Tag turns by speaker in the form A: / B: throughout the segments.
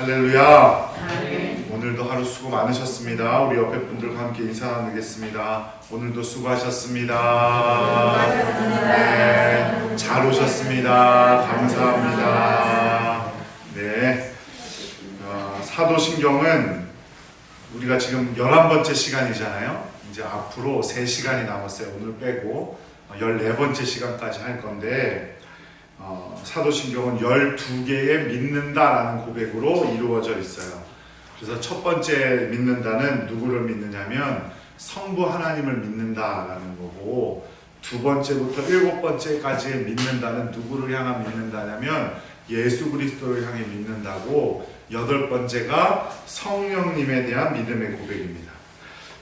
A: 할렐루야. 오늘도 하루 수고 많으셨습니다. 우리 옆에 분들과 함께 인사 나누겠습니다. 오늘도 수고하셨습니다. 네, 잘 오셨습니다. 감사합니다. 네, 사도신경은 우리가 지금 11번째 시간이잖아요. 이제 앞으로 3시간이 남았어요. 오늘 빼고 14번째 시간까지 할 건데 사도신경은 12개의 믿는다라는 고백으로 이루어져 있어요. 그래서 첫 번째 믿는다는 누구를 믿느냐면 성부 하나님을 믿는다라는 거고, 두 번째부터 7번째까지의 믿는다는 누구를 향한 믿는다냐면 예수 그리스도를 향해 믿는다고, 8번째가 성령님에 대한 믿음의 고백입니다.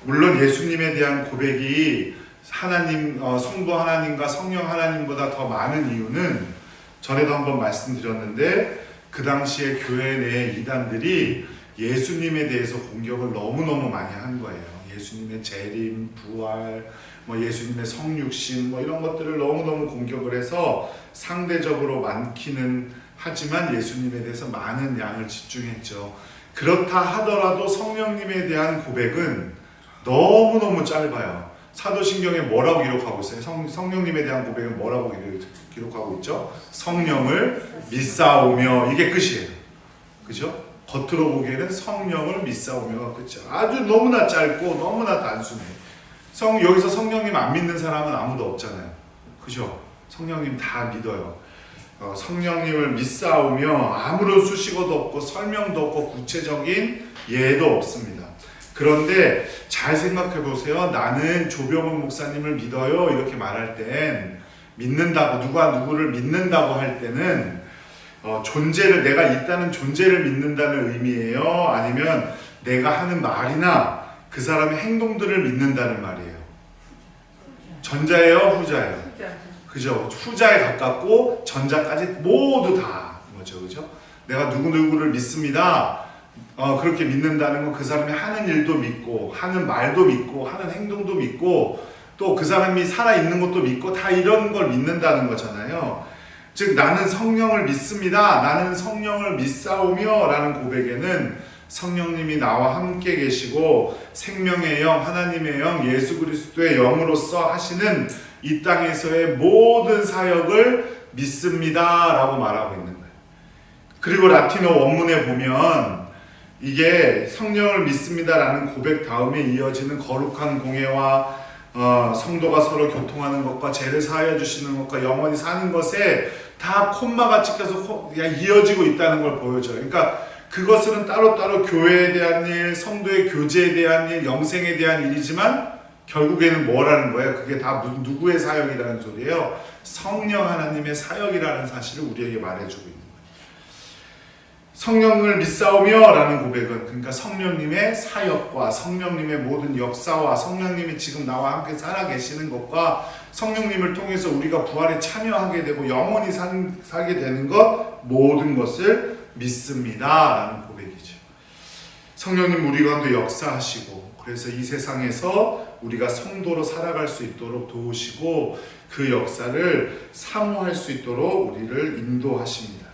A: 물론 예수님에 대한 고백이 하나님, 성부 하나님과 성령 하나님보다 더 많은 이유는 전에도 한번 말씀드렸는데, 그 당시에 교회 내 이단들이 예수님에 대해서 공격을 너무너무 많이 한 거예요. 예수님의 재림, 부활, 예수님의 성육신 이런 것들을 너무너무 공격을 해서 상대적으로 많기는 하지만 예수님에 대해서 많은 양을 집중했죠. 그렇다 하더라도 성령님에 대한 고백은 너무너무 짧아요. 사도신경에 뭐라고 기록하고 있어요? 성령님에 대한 고백은 뭐라고 기록하고 있죠? 성령을 믿사오며, 이게 끝이에요. 그죠? 겉으로 보기에는 성령을 믿사오며가 끝이야. 아주 너무나 짧고 너무나 단순해. 여기서 성령님 안 믿는 사람은 아무도 없잖아요. 그죠? 성령님 다 믿어요. 성령님을 믿사오며 아무런 수식어도 없고 설명도 없고 구체적인 예도 없습니다. 그런데 잘 생각해 보세요. 나는 조병훈 목사님을 믿어요 이렇게 말할 땐, 믿는다고, 누가 누구를 믿는다고 할 때는 존재를, 내가 있다는 존재를 믿는다는 의미예요? 아니면 내가 하는 말이나 그 사람의 행동들을 믿는다는 말이에요? 전자예요? 후자예요? 그죠? 후자에 가깝고 전자까지 모두 다 거죠. 그죠? 내가 누구누구를 믿습니다. 그렇게 믿는다는 건 그 사람이 하는 일도 믿고, 하는 말도 믿고, 하는 행동도 믿고, 또 그 사람이 살아있는 것도 믿고, 다 이런 걸 믿는다는 거잖아요. 즉, 나는 성령을 믿습니다. 나는 성령을 믿사오며 라는 고백에는 성령님이 나와 함께 계시고 생명의 영, 하나님의 영, 예수 그리스도의 영으로서 하시는 이 땅에서의 모든 사역을 믿습니다 라고 말하고 있는 거예요. 그리고 라틴어 원문에 보면 이게 성령을 믿습니다라는 고백 다음에 이어지는 거룩한 공예와 성도가 서로 교통하는 것과 죄를 사하여 주시는 것과 영원히 사는 것에 다 콤마가 찍혀서 이어지고 있다는 걸 보여줘요. 그러니까 그것은 따로따로 교회에 대한 일, 성도의 교제에 대한 일, 영생에 대한 일이지만 결국에는 뭐라는 거예요? 그게 다 누구의 사역이라는 소리예요? 성령 하나님의 사역이라는 사실을 우리에게 말해주고 있는 거예요. 성령을 믿사오며 라는 고백은, 그러니까 성령님의 사역과 성령님의 모든 역사와 성령님이 지금 나와 함께 살아계시는 것과 성령님을 통해서 우리가 부활에 참여하게 되고 영원히 살게 되는 것, 모든 것을 믿습니다 라는 고백이죠. 성령님 우리 가운데 역사하시고, 그래서 이 세상에서 우리가 성도로 살아갈 수 있도록 도우시고 그 역사를 사모할 수 있도록 우리를 인도하십니다.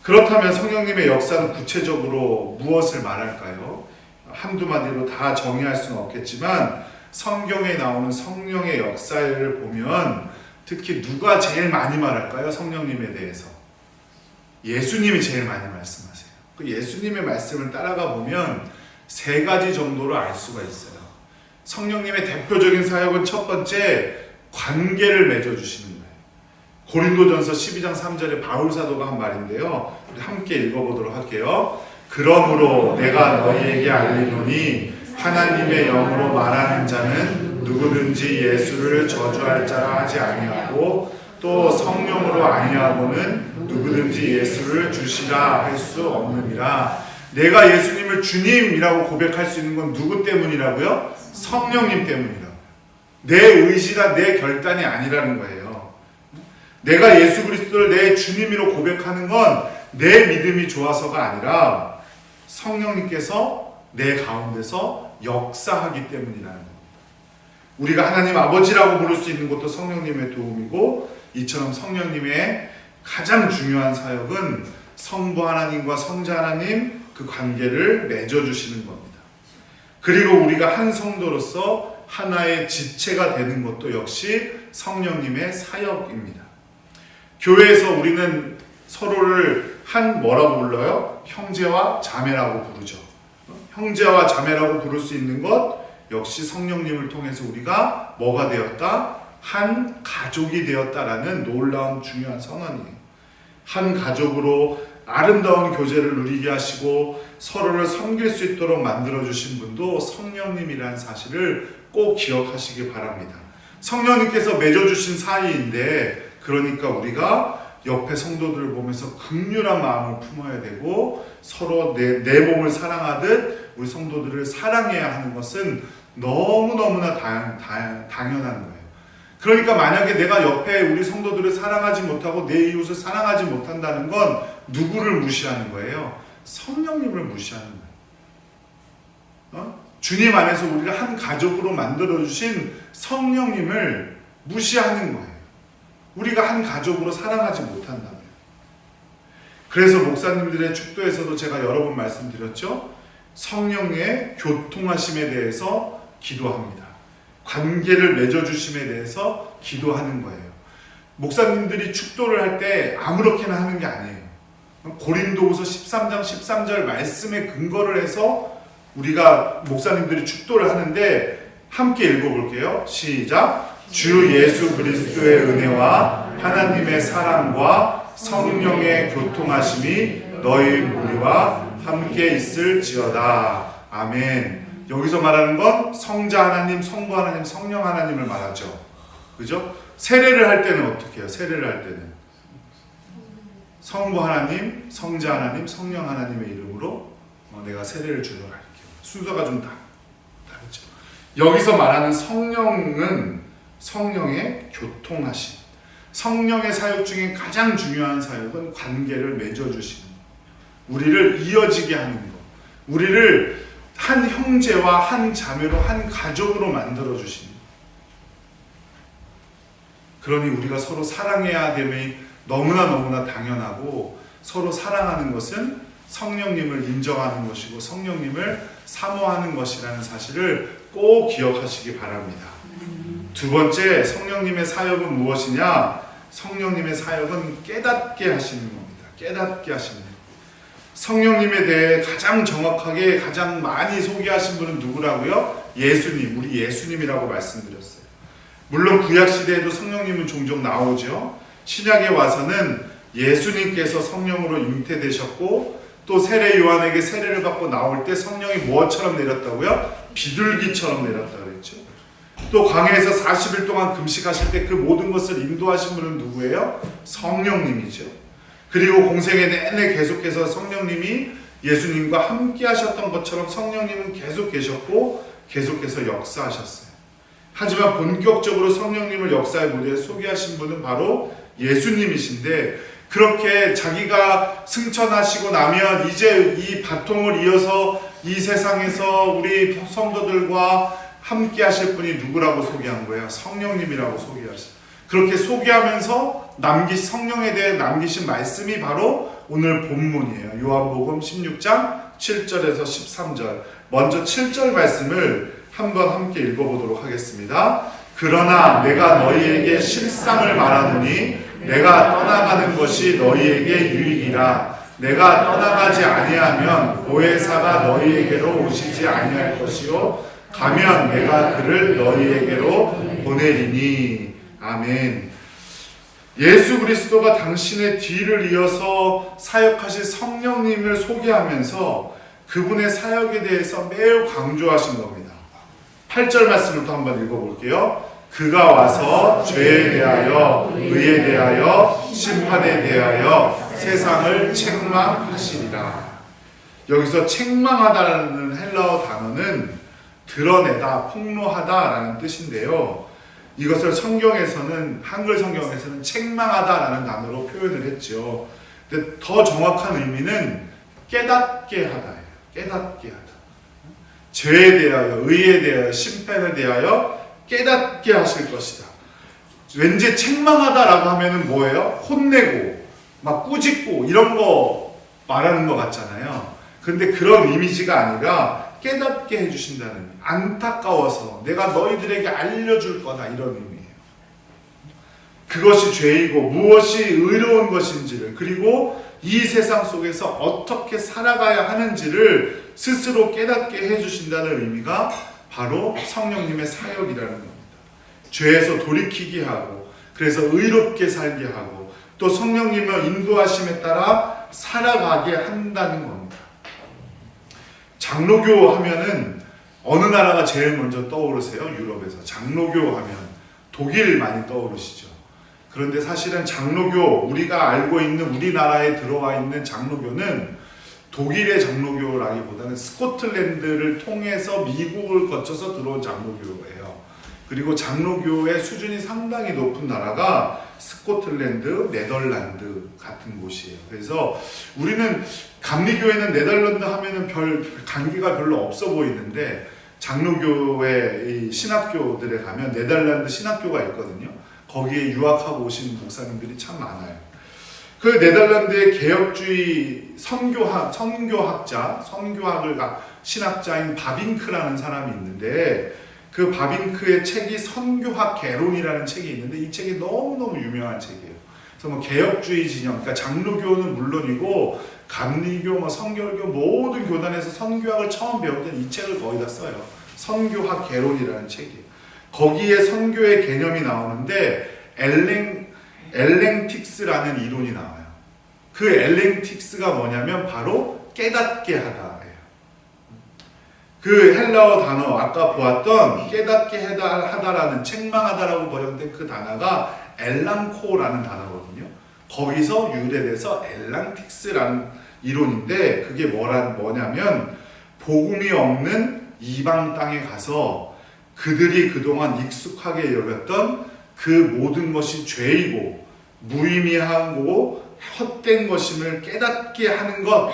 A: 그렇다면 성령님의 역사는 구체적으로 무엇을 말할까요? 한두 마디로 다 정의할 수는 없겠지만 성경에 나오는 성령의 역사를 보면 특히 누가 제일 많이 말할까요? 성령님에 대해서 예수님이 제일 많이 말씀하세요. 그 예수님의 말씀을 따라가 보면 3가지 정도로 알 수가 있어요. 성령님의 대표적인 사역은 첫 번째, 관계를 맺어주시는 거예요. 고린도전서 12장 3절에 바울 사도가 한 말인데요. 우리 함께 읽어보도록 할게요. 그러므로 내가 너희에게 알리노니 하나님의 영으로 말하는 자는 누구든지 예수를 저주할 자라 하지 아니하고 또 성령으로 아니하고는 누구든지 예수를 주시라 할 수 없느니라. 내가 예수님을 주님이라고 고백할 수 있는 건 누구 때문이라고요? 성령님 때문이라고요. 내 의지나 내 결단이 아니라는 거예요. 내가 예수 그리스도를 내 주님으로 고백하는 건 내 믿음이 좋아서가 아니라 성령님께서 내 가운데서 역사하기 때문이라는 겁니다. 우리가 하나님 아버지라고 부를 수 있는 것도 성령님의 도움이고, 이처럼 성령님의 가장 중요한 사역은 성부 하나님과 성자 하나님 그 관계를 맺어주시는 겁니다. 그리고 우리가 한 성도로서 하나의 지체가 되는 것도 역시 성령님의 사역입니다. 교회에서 우리는 서로를 뭐라고 불러요? 형제와 자매라고 부르죠. 형제와 자매라고 부를 수 있는 것 역시 성령님을 통해서 우리가 뭐가 되었다? 한 가족이 되었다라는 놀라운 중요한 선언이에요. 한 가족으로 아름다운 교제를 누리게 하시고 서로를 섬길 수 있도록 만들어주신 분도 성령님이라는 사실을 꼭 기억하시기 바랍니다. 성령님께서 맺어주신 사이인데 그러니까 우리가 옆에 성도들을 보면서 극률한 마음을 품어야 되고 서로 내 몸을 사랑하듯 우리 성도들을 사랑해야 하는 것은 너무너무나 당연한 거예요. 그러니까 만약에 내가 옆에 우리 성도들을 사랑하지 못하고 내 이웃을 사랑하지 못한다는 건 누구를 무시하는 거예요? 성령님을 무시하는 거예요. 주님 안에서 우리를 한 가족으로 만들어주신 성령님을 무시하는 거예요. 우리가 한 가족으로 사랑하지 못한다면. 그래서 목사님들의 축도에서도 제가 여러 번 말씀드렸죠. 성령의 교통하심에 대해서 기도합니다. 관계를 맺어주심에 대해서 기도하는 거예요. 목사님들이 축도를 할 때 아무렇게나 하는 게 아니에요. 고린도후서 13장 13절 말씀에 근거를 해서 우리가 목사님들이 축도를 하는데 함께 읽어볼게요. 시작. 주 예수 그리스도의 은혜와 하나님의 사랑과 성령의 교통하심이 너희 무리와 함께 있을지어다. 아멘. 여기서 말하는 건 성자 하나님, 성부 하나님, 성령 하나님을 말하죠. 그죠? 세례를 할 때는 어떻게 해요? 세례를 할 때는 성부 하나님, 성자 하나님, 성령 하나님의 이름으로 내가 세례를 주도록 할게요. 순서가 좀 다르죠. 여기서 말하는 성령은 성령의 교통하심. 성령의 사역 중에 가장 중요한 사역은 관계를 맺어주시는 것. 우리를 이어지게 하는 것. 우리를 한 형제와 한 자매로 한 가족으로 만들어주시는 것. 그러니 우리가 서로 사랑해야 됨이 너무나 당연하고 서로 사랑하는 것은 성령님을 인정하는 것이고 성령님을 사모하는 것이라는 사실을 꼭 기억하시기 바랍니다. 두 번째, 성령님의 사역은 무엇이냐? 성령님의 사역은 깨닫게 하시는 겁니다. 깨닫게 하시는 겁니다. 성령님에 대해 가장 정확하게 가장 많이 소개하신 분은 누구라고요? 예수님, 우리 예수님이라고 말씀드렸어요. 물론 구약시대에도 성령님은 종종 나오죠. 신약에 와서는 예수님께서 성령으로 잉태되셨고 또 세례 요한에게 세례를 받고 나올 때 성령이 무엇처럼 내렸다고요? 비둘기처럼 내렸다고 그랬죠. 또 광야에서 40일 동안 금식하실 때 그 모든 것을 인도하신 분은 누구예요? 성령님이죠. 그리고 공생애 내내 계속해서 성령님이 예수님과 함께 하셨던 것처럼 성령님은 계속 계셨고 계속해서 역사하셨어요. 하지만 본격적으로 성령님을 역사의 무대에 소개하신 분은 바로 예수님이신데 그렇게 자기가 승천하시고 나면 이제 이 바통을 이어서 이 세상에서 우리 성도들과 함께 하실 분이 누구라고 소개한 거예요? 성령님이라고 소개하셨어요. 그렇게 소개하면서 성령에 대해 남기신 말씀이 바로 오늘 본문이에요. 요한복음 16장 7절에서 13절. 먼저 7절 말씀을 한번 함께 읽어보도록 하겠습니다. 그러나 내가 너희에게 실상을 말하노니 내가 떠나가는 것이 너희에게 유익이라. 내가 떠나가지 아니하면 보혜사가 너희에게로 오시지 아니할 것이요 가면 내가 그를 너희에게로 보내리니. 아멘. 예수 그리스도가 당신의 뒤를 이어서 사역하신 성령님을 소개하면서 그분의 사역에 대해서 매우 강조하신 겁니다. 8절 말씀부터 한번 읽어볼게요. 그가 와서 죄에 대하여 의에 대하여 심판에 대하여 세상을 책망하시리라. 여기서 책망하다라는 헬라어 단어는 드러내다, 폭로하다라는 뜻인데요. 이것을 성경에서는 한글 성경에서는 책망하다라는 단어로 표현을 했죠. 근데 더 정확한 의미는 깨닫게 하다예요. 깨닫게 하다. 죄에 대하여, 의에 대하여, 심판에 대하여 깨닫게 하실 것이다. 왠지 책망하다라고 하면은 뭐예요? 혼내고, 막 꾸짖고 이런 거 말하는 것 같잖아요. 근데 그런 이미지가 아니라 깨닫게 해주신다는 의미. 안타까워서 내가 너희들에게 알려줄 거다, 이런 의미예요. 그것이 죄이고 무엇이 의로운 것인지를, 그리고 이 세상 속에서 어떻게 살아가야 하는지를 스스로 깨닫게 해주신다는 의미가 바로 성령님의 사역이라는 겁니다. 죄에서 돌이키게 하고, 그래서 의롭게 살게 하고, 또 성령님의 인도하심에 따라 살아가게 한다는 겁니다. 장로교 하면은 어느 나라가 제일 먼저 떠오르세요? 유럽에서 장로교 하면 독일 많이 떠오르시죠. 그런데 사실은 장로교, 우리가 알고 있는 우리나라에 들어와 있는 장로교는 독일의 장로교라기보다는 스코틀랜드를 통해서 미국을 거쳐서 들어온 장로교예요. 그리고 장로교의 수준이 상당히 높은 나라가 스코틀랜드, 네덜란드 같은 곳이에요. 그래서 우리는 감리교회는 네덜란드 하면은 관계가 별로 없어 보이는데, 장로교의 이 신학교들에 가면 네덜란드 신학교가 있거든요. 거기에 유학하고 오신 목사님들이 참 많아요. 그 네덜란드의 개혁주의 선교학자, 선교학을 신학자인 바빙크라는 사람이 있는데, 그 바빙크의 책이 선교학 개론이라는 책이 있는데, 이 책이 너무너무 유명한 책이에요. 그래서 뭐 개혁주의 진영, 그러니까 장로교는 물론이고 감리교, 성결교 모든 교단에서 선교학을 처음 배울 때는 이 책을 거의 다 써요. 선교학 개론이라는 책이에요. 거기에 선교의 개념이 나오는데 엘랭틱스라는 이론이 나와요. 그 엘랭틱스가 뭐냐면 바로 깨닫게 하다예요. 그 헬라어 단어, 아까 보았던 깨닫게 하다라는, 책망하다라고 번역된 그 단어가 엘랑코라는 단어거든요. 거기서 유래돼서 엘랑틱스라는 이론인데, 그게 뭐냐면 복음이 없는 이방 땅에 가서 그들이 그동안 익숙하게 여겼던 그 모든 것이 죄이고 무의미하고 헛된 것임을 깨닫게 하는 것,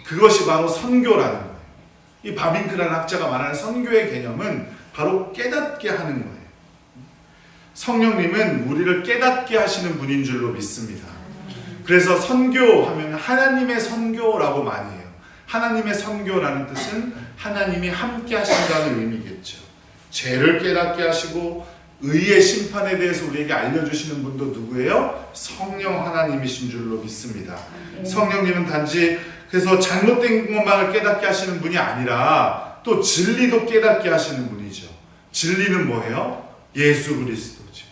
A: 그것이 바로 선교라는 거예요. 이 바빙크라는 학자가 말하는 선교의 개념은 바로 깨닫게 하는 거예요. 성령님은 우리를 깨닫게 하시는 분인 줄로 믿습니다. 그래서 선교하면 하나님의 선교라고 많이 해요. 하나님의 선교라는 뜻은 하나님이 함께 하신다는 의미겠죠. 죄를 깨닫게 하시고 의의 심판에 대해서 우리에게 알려주시는 분도 누구예요? 성령 하나님이신 줄로 믿습니다. 성령님은 단지 그래서 잘못된 것만을 깨닫게 하시는 분이 아니라 또 진리도 깨닫게 하시는 분이죠. 진리는 뭐예요? 예수 그리스도죠.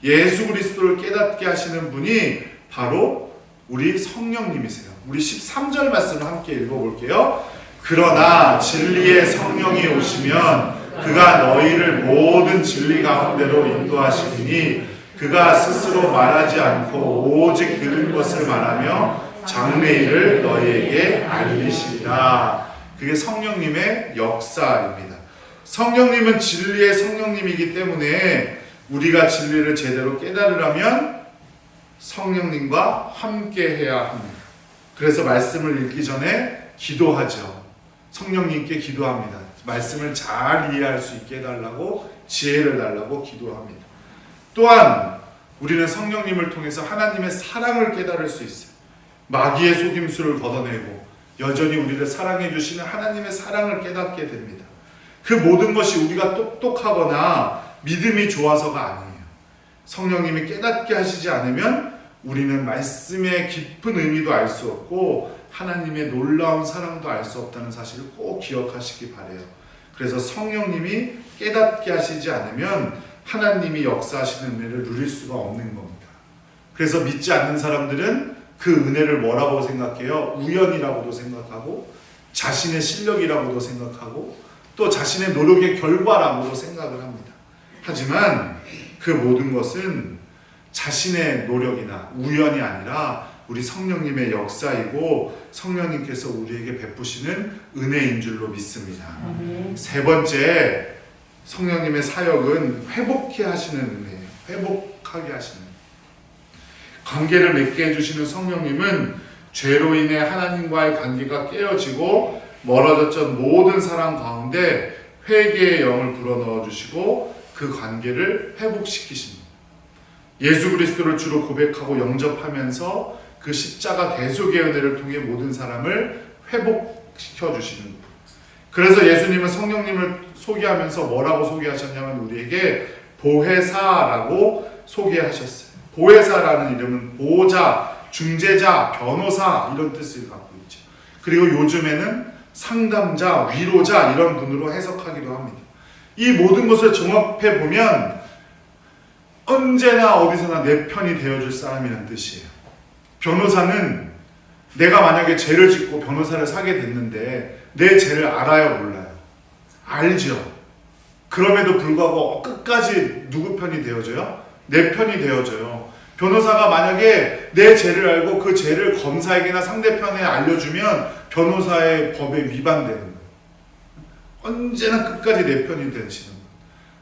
A: 예수 그리스도를 깨닫게 하시는 분이 바로 우리 성령님이세요. 우리 13절 말씀을 함께 읽어볼게요. 그러나 진리의 성령이 오시면 그가 너희를 모든 진리 가운데로 인도하시니 그가 스스로 말하지 않고 오직 들은 것을 말하며 장래일을 너희에게 알리시리라. 그게 성령님의 역사입니다. 성령님은 진리의 성령님이기 때문에 우리가 진리를 제대로 깨달으려면 성령님과 함께 해야 합니다. 그래서 말씀을 읽기 전에 기도하죠. 성령님께 기도합니다. 말씀을 잘 이해할 수 있게 해달라고, 지혜를 달라고 기도합니다. 또한 우리는 성령님을 통해서 하나님의 사랑을 깨달을 수 있어요. 마귀의 속임수를 걷어내고 여전히 우리를 사랑해 주시는 하나님의 사랑을 깨닫게 됩니다. 그 모든 것이 우리가 똑똑하거나 믿음이 좋아서가 아니에요. 성령님이 깨닫게 하시지 않으면 우리는 말씀의 깊은 의미도 알 수 없고 하나님의 놀라운 사랑도 알 수 없다는 사실을 꼭 기억하시기 바라요. 그래서 성령님이 깨닫게 하시지 않으면 하나님이 역사하시는 은혜를 누릴 수가 없는 겁니다. 그래서 믿지 않는 사람들은 그 은혜를 뭐라고 생각해요? 우연이라고도 생각하고 자신의 실력이라고도 생각하고 또 자신의 노력의 결과라고도 생각을 합니다. 하지만 그 모든 것은 자신의 노력이나 우연이 아니라 우리 성령님의 역사이고 성령님께서 우리에게 베푸시는 은혜인 줄로 믿습니다. 세 번째, 성령님의 사역은 회복케 하시는 은혜예요. 회복하게 하시는. 관계를 맺게 해주시는 성령님은 죄로 인해 하나님과의 관계가 깨어지고 멀어졌던 모든 사람 가운데 회개의 영을 불어넣어 주시고 그 관계를 회복시키십니다. 예수 그리스도를 주로 고백하고 영접하면서 그 십자가 대속의 은혜를 통해 모든 사람을 회복시켜 주시는 분. 그래서 예수님은 성령님을 소개하면서 뭐라고 소개하셨냐면 우리에게 보혜사라고 소개하셨어요. 보혜사라는 이름은 보호자, 중재자, 변호사 이런 뜻을 갖고 있죠. 그리고 요즘에는 상담자, 위로자 이런 분으로 해석하기도 합니다. 이 모든 것을 종합해 보면 언제나 어디서나 내 편이 되어줄 사람이라는 뜻이에요. 변호사는 내가 만약에 죄를 짓고 변호사를 사게 됐는데 내 죄를 알아요, 몰라요? 알죠. 그럼에도 불구하고 끝까지 누구 편이 되어져요? 내 편이 되어져요. 변호사가 만약에 내 죄를 알고 그 죄를 검사에게나 상대편에 알려주면 변호사의 법에 위반되는 거예요. 언제나 끝까지 내 편이 되시는 거예요.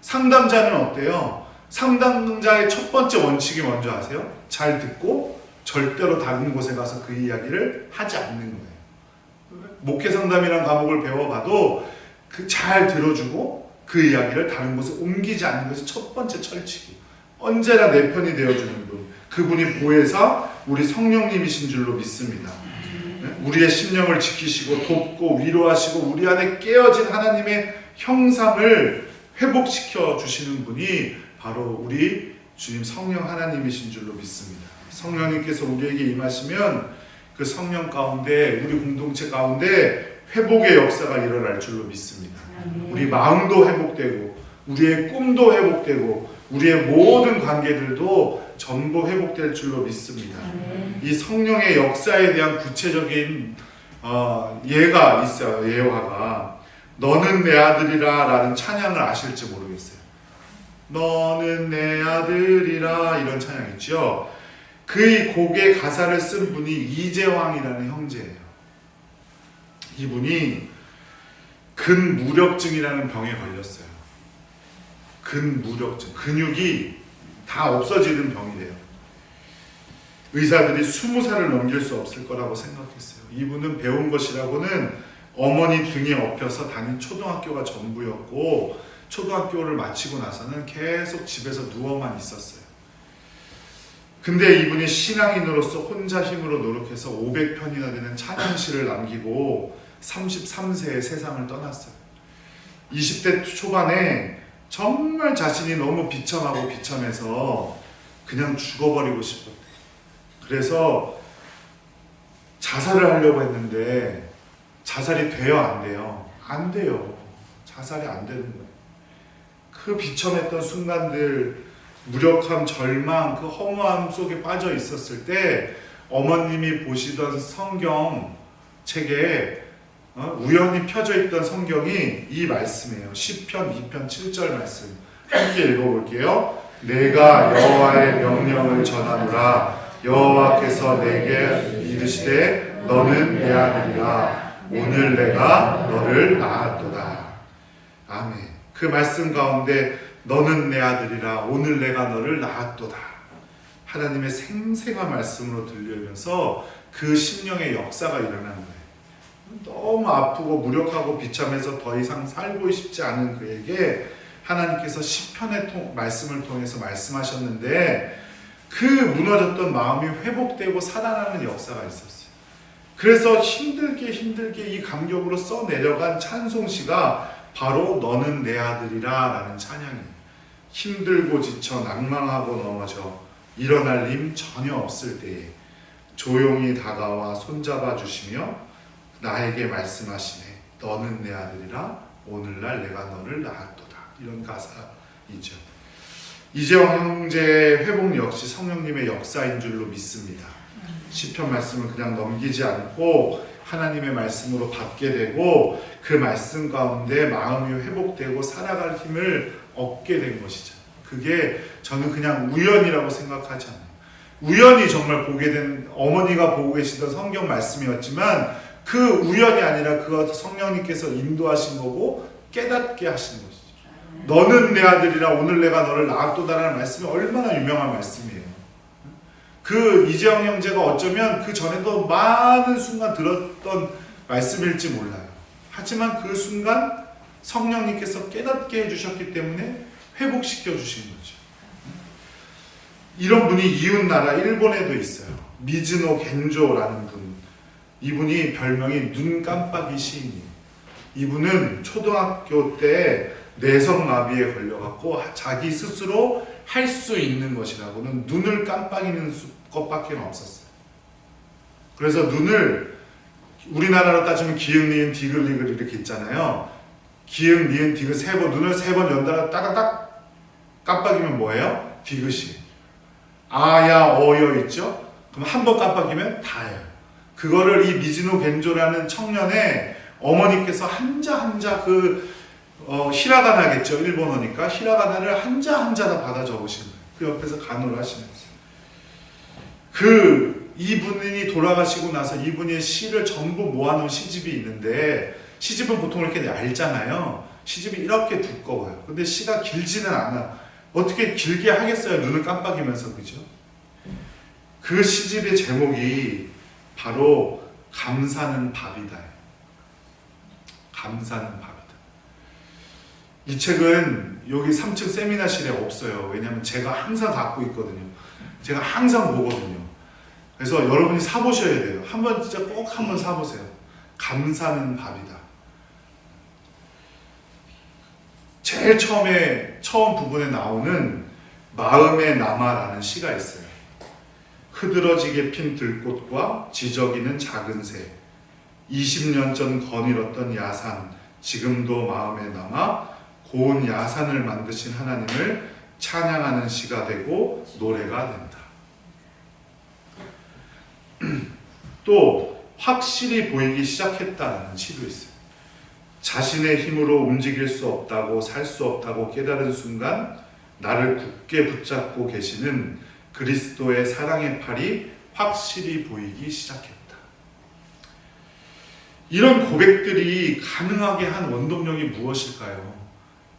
A: 상담자는 어때요? 상담자의 첫 번째 원칙이 뭔지 아세요? 잘 듣고 절대로 다른 곳에 가서 그 이야기를 하지 않는 거예요. 목회 상담이라는 과목을 배워봐도 그 잘 들어주고 그 이야기를 다른 곳에 옮기지 않는 것이 첫 번째 철칙이에요. 언제나 내 편이 되어주는 분, 그분이 보혜사 우리 성령님이신 줄로 믿습니다. 우리의 심령을 지키시고 돕고 위로하시고 우리 안에 깨어진 하나님의 형상을 회복시켜 주시는 분이 바로 우리 주님 성령 하나님이신 줄로 믿습니다. 성령님께서 우리에게 임하시면 그 성령 가운데 우리 공동체 가운데 회복의 역사가 일어날 줄로 믿습니다. 우리 마음도 회복되고 우리의 꿈도 회복되고 우리의 모든 관계들도 전부 회복될 줄로 믿습니다. 이 성령의 역사에 대한 구체적인 예가 있어요. 예화가 너는 내 아들이라 라는 찬양을 아실지 모르겠어요. 너는 내 아들이라 이런 찬양 있죠. 그 곡의 가사를 쓴 분이 이재왕이라는 형제예요. 이분이 근무력증이라는 병에 걸렸어요. 근무력증, 근육이 다 없어지는 병이래요. 의사들이 20살을 넘길 수 없을 거라고 생각했어요. 이분은 배운 것이라고는 어머니 등에 업혀서 다닌 초등학교가 전부였고 초등학교를 마치고 나서는 계속 집에서 누워만 있었어요. 근데 이분이 신앙인으로서 혼자 힘으로 노력해서 500편이나 되는 찬양시를 남기고 33세에 세상을 떠났어요. 20대 초반에 정말 자신이 너무 비참하고 비참해서 그냥 죽어버리고 싶었대요. 그래서 자살을 하려고 했는데 자살이 돼요, 안 돼요? 안 돼요. 자살이 안 되는 거예요. 그 비참했던 순간들, 무력함, 절망, 그 허무함 속에 빠져 있었을 때 어머님이 보시던 성경 책에 우연히 펴져 있던 성경이 이 말씀이에요. 시편 2편 7절 말씀 함께 읽어볼게요. 내가 여호와의 명령을 전하노라. 여호와께서 내게 이르시되 너는 내 아들이라. 오늘 내가 너를 낳았도다. 아멘. 그 말씀 가운데 너는 내 아들이라. 오늘 내가 너를 낳았도다. 하나님의 생생한 말씀으로 들려오면서 그 심령의 역사가 일어나는 거예요. 너무 아프고 무력하고 비참해서 더 이상 살고 싶지 않은 그에게 하나님께서 시편의 말씀을 통해서 말씀하셨는데 그 무너졌던 마음이 회복되고 살아나는 역사가 있었어요. 그래서 힘들게 이 감격으로 써내려간 찬송시가 바로 너는 내 아들이라 라는 찬양이에요. 힘들고 지쳐 낭망하고 넘어져 일어날 힘 전혀 없을 때에 조용히 다가와 손잡아 주시며 나에게 말씀하시네. 너는 내 아들이라. 오늘날 내가 너를 낳았도다. 이런 가사이죠. 이재왕 형제의 회복 역시 성령님의 역사인 줄로 믿습니다. 시편 말씀을 그냥 넘기지 않고 하나님의 말씀으로 받게 되고 그 말씀 가운데 마음이 회복되고 살아갈 힘을 얻게 된 것이죠. 그게 저는 그냥 우연이라고 생각하지 않아요. 우연히 정말 보게 된 어머니가 보고 계시던 성경 말씀이었지만 그 우연이 아니라 그것 성령님께서 인도하신 거고 깨닫게 하신 것이죠. 너는 내 아들이라. 오늘 내가 너를 낳았도다라는 말씀이 얼마나 유명한 말씀이에요. 그 이재영 형제가 어쩌면 그 전에도 많은 순간 들었던 말씀일지 몰라요. 하지만 그 순간 성령님께서 깨닫게 해주셨기 때문에 회복시켜 주신 거죠. 이런 분이 이웃나라 일본에도 있어요. 미즈노 겐조라는 분, 이분이 별명이 눈 깜빡이 시인이에요. 이분은 초등학교 때 뇌성마비에 걸려갖고 자기 스스로 할 수 있는 것이라고는 눈을 깜빡이는 것밖에 없었어요. 그래서 눈을 우리나라로 따지면 기역, 니은, 디귿, 리귿 이렇게 있잖아요. 기역, 니은, 디귿 세 번, 눈을 세 번 연달아 따닥딱 깜빡이면 뭐예요? 디귿이. 아야, 어여 있죠? 그럼 한 번 깜빡이면 다예요. 그거를 이 미즈노 겐조라는 청년의 어머니께서 한자 한자 히라가나겠죠. 일본어니까 히라가나를 한자 한자 다 받아 적으신 거예요. 그 옆에서 간호를 하시면서. 이분이 돌아가시고 나서 이분의 시를 전부 모아놓은 시집이 있는데, 시집은 보통 이렇게 얇잖아요. 시집이 이렇게 두꺼워요. 근데 시가 길지는 않아. 어떻게 길게 하겠어요? 눈을 깜빡이면서, 그죠? 그 시집의 제목이 바로 감사는 밥이다. 감사는 밥이다. 이 책은 여기 3층 세미나실에 없어요. 왜냐하면 제가 항상 갖고 있거든요. 제가 항상 보거든요. 그래서 여러분이 사보셔야 돼요. 한번 진짜 꼭 한번 사보세요. 감사는 밥이다. 제일 처음 부분에 나오는 마음에 남아라는 시가 있어요. 흐드러지게 핀 들꽃과 지저귀는 작은 새, 20년 전 거닐었던 야산, 지금도 마음에 남아 고운 야산을 만드신 하나님을 찬양하는 시가 되고 노래가 된다. 또 확실히 보이기 시작했다는 시도 있어요. 자신의 힘으로 움직일 수 없다고, 살 수 없다고 깨달은 순간 나를 굳게 붙잡고 계시는 그리스도의 사랑의 팔이 확실히 보이기 시작했다. 이런 고백들이 가능하게 한 원동력이 무엇일까요?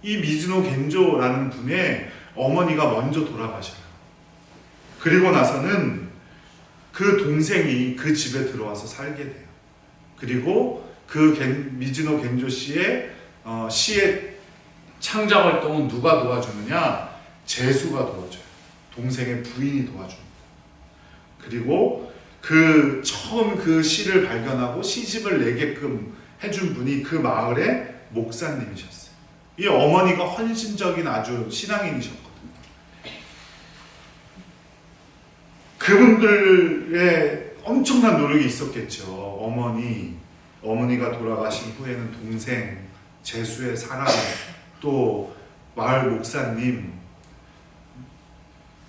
A: 이 미즈노 겐조라는 분의 어머니가 먼저 돌아가셔요. 그리고 나서는 그 동생이 그 집에 들어와서 살게 돼요. 그리고 미즈노 겐조 씨의 시의 창작 활동은 누가 도와주느냐? 제수가 도와줘요. 동생의 부인이 도와줍니다. 그리고 처음 그 시를 발견하고 시집을 내게끔 해준 분이 그 마을의 목사님이셨어요. 이 어머니가 헌신적인 아주 신앙인이셨거든요. 그분들의 엄청난 노력이 있었겠죠. 어머니가 돌아가신 후에는 동생, 제수의 사랑, 또 마을 목사님,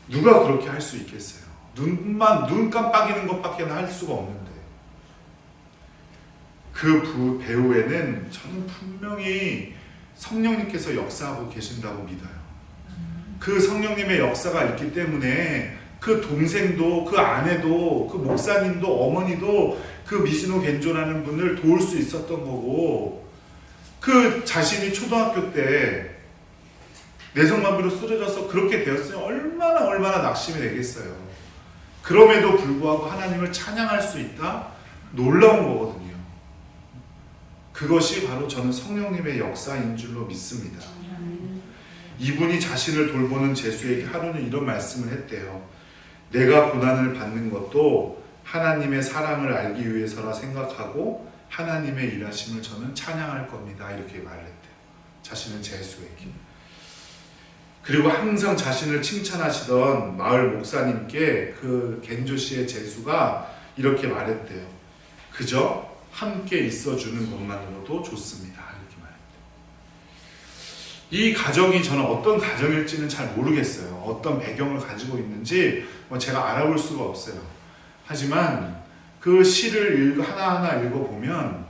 A: 누가 그렇게 할 수 있겠어요? 눈 깜빡이는 것밖에 할 수가 없는데, 그 배후에는 저는 분명히 성령님께서 역사하고 계신다고 믿어요. 그 성령님의 역사가 있기 때문에 그 동생도, 그 아내도, 그 목사님도, 어머니도 그 미즈노 겐조라는 분을 도울 수 있었던 거고, 그 자신이 초등학교 때 뇌성마비로 쓰러져서 그렇게 되었으면 얼마나 낙심이 되겠어요. 그럼에도 불구하고 하나님을 찬양할 수 있다? 놀라운 거거든요. 그것이 바로 저는 성령님의 역사인 줄로 믿습니다. 이분이 자신을 돌보는 제수에게 하루는 이런 말씀을 했대요. 내가 고난을 받는 것도 하나님의 사랑을 알기 위해서라 생각하고 하나님의 일하심을 저는 찬양할 겁니다. 이렇게 말했대요. 자신은 제수에게. 그리고 항상 자신을 칭찬하시던 마을 목사님께 그 겐조 씨의 제수가 이렇게 말했대요. 그저 함께 있어주는 것만으로도 좋습니다. 이렇게 말했대요. 이 가정이 저는 어떤 가정일지는 잘 모르겠어요. 어떤 배경을 가지고 있는지 제가 알아볼 수가 없어요. 하지만 그 시를 하나하나 읽어보면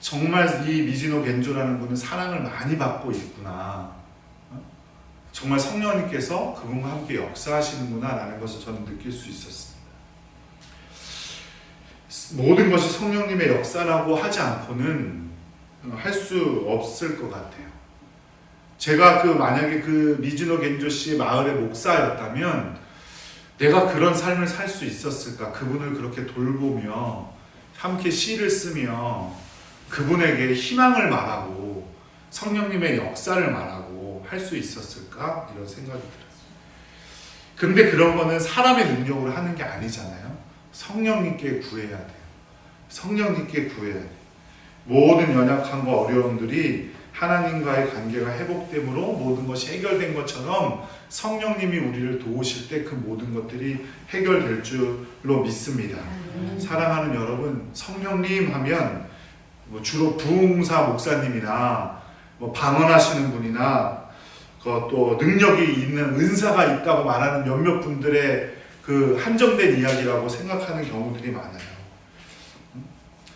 A: 정말 이 미즈노 겐조라는 분은 사랑을 많이 받고 있구나. 정말 성령님께서 그분과 함께 역사하시는구나 라는 것을 저는 느낄 수 있었습니다. 모든 것이 성령님의 역사라고 하지 않고는 할 수 없을 것 같아요. 제가 만약에 그 미즈노 겐조 씨의 마을의 목사였다면 내가 그런 삶을 살 수 있었을까? 그분을 그렇게 돌보며 함께 시를 쓰며 그분에게 희망을 말하고 성령님의 역사를 말하고 할 수 있었을까? 이런 생각이 들어요. 근데 그런 거는 사람의 능력으로 하는 게 아니잖아요. 성령님께 구해야 돼요. 성령님께 구해야 돼요. 모든 연약함과 어려움들이 하나님과의 관계가 회복됨으로 모든 것이 해결된 것처럼 성령님이 우리를 도우실 때 그 모든 것들이 해결될 줄로 믿습니다. 사랑하는 여러분, 성령님 하면 주로 부흥사 목사님이나 방언하시는 분이나 또 능력이 있는 은사가 있다고 말하는 몇몇 분들의 그 한정된 이야기라고 생각하는 경우들이 많아요.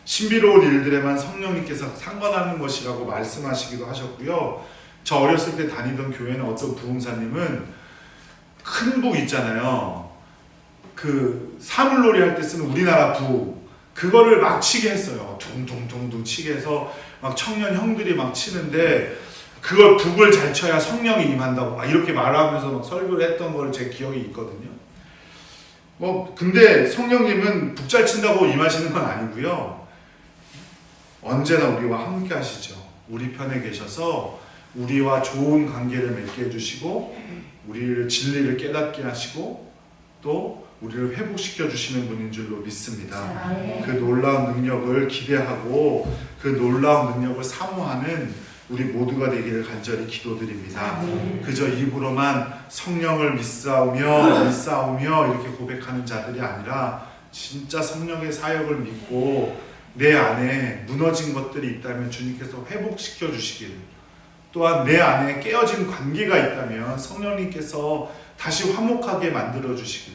A: 신비로운 일들에만 성령님께서 상관하는 것이라고 말씀하시기도 하셨고요. 저 어렸을 때 다니던 교회는 어떤 부흥사님은 큰 부 있잖아요. 그 사물놀이 할 때 쓰는 우리나라 부, 그거를 막 치게 했어요. 둥둥둥둥 치게 해서 막 청년 형들이 막 치는데 그걸 북을 잘 쳐야 성령이 임한다고 막 이렇게 말하면서 막 설교를 했던 걸 제 기억이 있거든요. 근데 성령님은 북 잘 친다고 임하시는 건 아니고요. 언제나 우리와 함께 하시죠. 우리 편에 계셔서 우리와 좋은 관계를 맺게 해주시고 우리를 진리를 깨닫게 하시고 또 우리를 회복시켜 주시는 분인 줄로 믿습니다. 그 놀라운 능력을 기대하고 그 놀라운 능력을 사모하는 우리 모두가 되기를 간절히 기도드립니다. 그저 입으로만 성령을 믿사오며 이렇게 고백하는 자들이 아니라 진짜 성령의 사역을 믿고 내 안에 무너진 것들이 있다면 주님께서 회복시켜 주시길, 또한 내 안에 깨어진 관계가 있다면 성령님께서 다시 화목하게 만들어 주시길,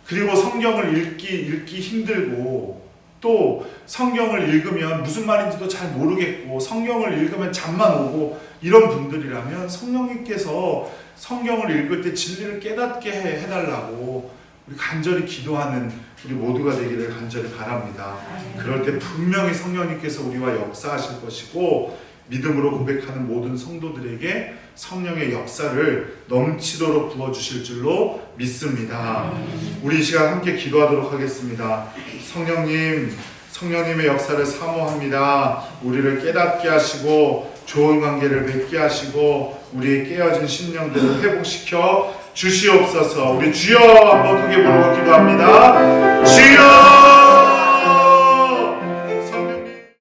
A: 그리고 성경을 읽기 힘들고 또 성경을 읽으면 무슨 말인지도 잘 모르겠고 성경을 읽으면 잠만 오고 이런 분들이라면 성령님께서 성경을 읽을 때 진리를 깨닫게 해달라고 우리 간절히 기도하는 우리 모두가 되기를 간절히 바랍니다. 그럴 때 분명히 성령님께서 우리와 역사하실 것이고 믿음으로 고백하는 모든 성도들에게 성령의 역사를 넘치도록 부어주실 줄로 믿습니다. 우리 이 시간 함께 기도하도록 하겠습니다. 성령님의 역사를 사모합니다. 우리를 깨닫게 하시고 좋은 관계를 맺게 하시고 우리의 깨어진 심령들을 회복시켜 주시옵소서. 우리 주여 한번 크게 부르고 기도합니다. 주여!